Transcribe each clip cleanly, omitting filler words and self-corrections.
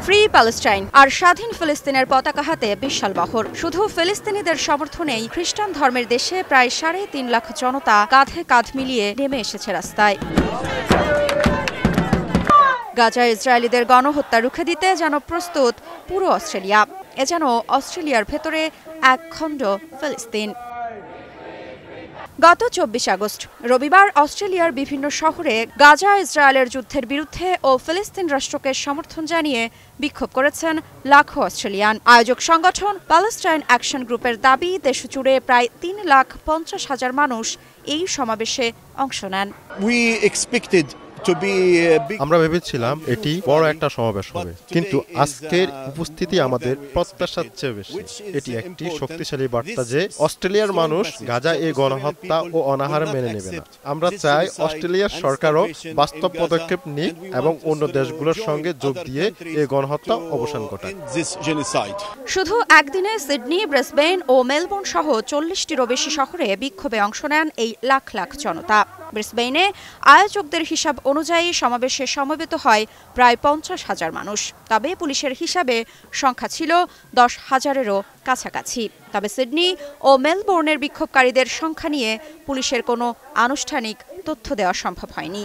Free Palestine আর স্বাধীন ফিলিস্তিনের পতাকা হাতে বিশাল বহর। শুধু ফিলিস্তিনিদের সমর্থনেই খ্রিস্টান ধর্মের দেশে প্রায় ৩.৫ লাখ জনতা কাঁধে কাঁধ মিলিয়ে নেমে এসেছে রাস্তায়। গাজায় ইসরায়েলিদের গণহত্যা রুখে দিতে যেন প্রস্তুত পুরো অস্ট্রেলিয়া। এ যেন অস্ট্রেলিয়ার ভেতরে এক খণ্ড ফিলিস্তিন। গত ২৪ আগস্ট রবিবার অস্ট্রেলিয়ার বিভিন্ন শহরে গাজা ইসরায়েলের যুদ্ধের বিরুদ্ধে ও ফিলিস্তিন রাষ্ট্রকে সমর্থন জানিয়ে বিক্ষোভ করেছেন লাখো অস্ট্রেলিয়ান। আয়োজক সংগঠন প্যালেস্টাইন অ্যাকশন গ্রুপের দাবি, দেশজুড়ে প্রায় ৩,৫০,০০০ মানুষ এই সমাবেশে অংশ নেন। আমরা ভেবেছিলাম এটি বড় একটা সমাবেশ হবে, কিন্তু আজকের উপস্থিতি আমাদের প্রত্যাশার চেয়ে বেশি। এটি একটি শক্তিশালী বার্তা যে অস্ট্রেলিয়ার মানুষ গাজা এই গণহত্যা ও অনাহার মেনে নেবে না। আমরা চাই অস্ট্রেলিয়ার সরকারও বাস্তব পদক্ষেপ নিক এবং অন্য দেশগুলোর সঙ্গে যোগ দিয়ে এই গণহত্যা অবসান ঘটায়। শুধু একদিনে সিডনি, ব্রিসবেন ও মেলবোর্ন সহ ৪০টিরও বেশি শহরে বিক্ষোভে অংশ নেন এই লাখ লাখ জনতা। ব্রিসবেনে আয়োজকদের হিসাব অনুযায়ী সমাবেশে সমবেত হয় প্রায় ৫০,০০০ মানুষ। তবে পুলিশের হিসাবে সংখ্যা ছিল ১০,০০০-এরও কাছাকাছি। তবে সিডনি ও মেলবোর্নের বিক্ষোভকারীদের সংখ্যা নিয়ে পুলিশের কোনো আনুষ্ঠানিক তথ্য দেওয়া সম্ভব হয়নি।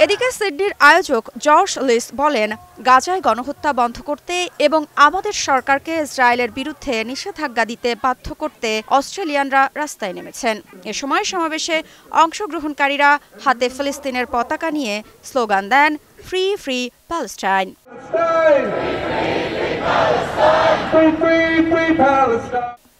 এদিকে সিডনির আয়োজক জশ লিস বলেন, গাজায় গণহত্যা বন্ধ করতে এবং আমাদের সরকারকে ইসরায়েলের বিরুদ্ধে নিষেধাজ্ঞা দিতে বাধ্য করতে অস্ট্রেলিয়ানরা রাস্তায় নেমেছেন। এ সময় সমাবেশে অংশগ্রহণকারীরা হাতে ফিলিস্তিনের পতাকা নিয়ে স্লোগান দেন, ফ্রি ফ্রি প্যালেস্টাইন।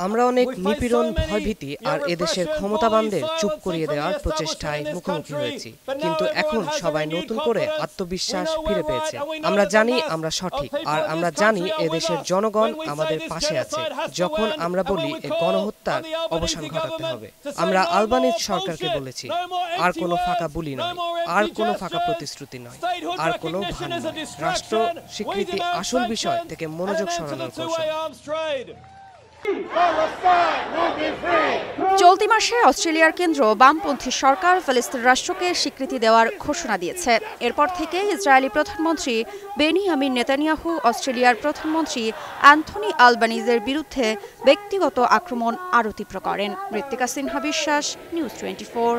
আমরা অনেক নিপীড়ন, ভয়ভীতি আর এদেশের ক্ষমতাবানদের চুপ করিয়ে দেওয়ার প্রচেষ্টায় মুখোমুখি হয়েছি, কিন্তু এখন সবাই নতুন করে আত্মবিশ্বাস ফিরে পেয়েছে। আমরা জানি আমরা সঠিক, আর আমরা জানি এদেশের জনগণ আমাদের পাশে আছে। যখন আমরা বলি এই গণহত্যার অবসান ঘটাতে হবে, আমরা আলবানিজ সরকারকে বলেছি, আর কোনো ফাঁকা বুলি নয়, আর কোনো ফাঁকা প্রতিশ্রুতি নয়, আর কোনো ভান নয়। রাষ্ট্র স্বীকৃতি আসল বিষয় থেকে মনোযোগ সরানোর কৌশল। চলতি মাসে অস্ট্রেলিয়ার কেন্দ্র বামপন্থী সরকার ফিলিস্তিন রাষ্ট্রকে স্বীকৃতি দেওয়ার ঘোষণা দিয়েছে। এরপর থেকে ইসরায়েলি প্রধানমন্ত্রী বেনিয়ামিন নেতানিয়াহু অস্ট্রেলিয়ার প্রধানমন্ত্রী অ্যান্থনি আলবানিজের বিরুদ্ধে ব্যক্তিগত আক্রমণ আরও তীব্র করেন। ঋত্বিকা সিনহা বিশ্বাস, নিউজ 24।